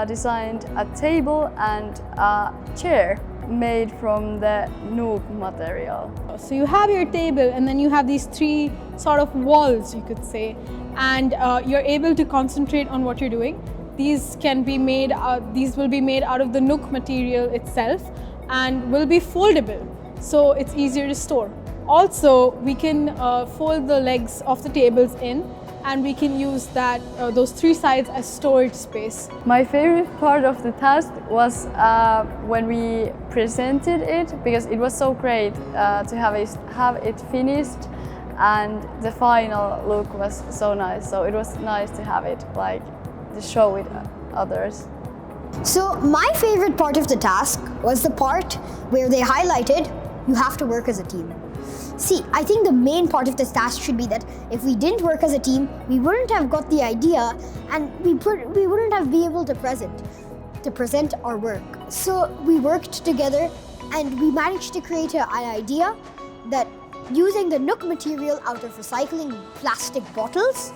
designed a table and a chair made from the Nuuk material. So you have your table and then you have these three sort of walls, you could say, and you're able to concentrate on what you're doing. These will be made out of the Nuuk material itself and will be foldable, so it's easier to store. Also, we can fold the legs of the tables in, and we can use those three sides as storage space. My favorite part of the task was when we presented it, because it was so great to have it finished, and the final look was so nice. So it was nice to have it to show it others. So my favorite part of the task was the part where they highlighted you have to work as a team. See, I think the main part of this task should be that if we didn't work as a team, we wouldn't have got the idea, and we wouldn't have been able to present our work. So we worked together and we managed to create an idea that using the Nuuk material out of recycling plastic bottles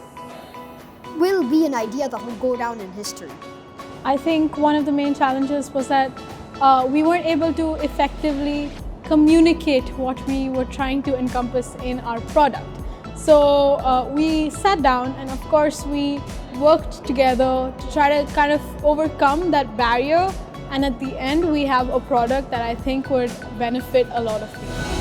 will be an idea that will go down in history. I think one of the main challenges was that we weren't able to effectively communicate what we were trying to encompass in our product. So we sat down and of course we worked together to try to kind of overcome that barrier, and at the end we have a product that I think would benefit a lot of people.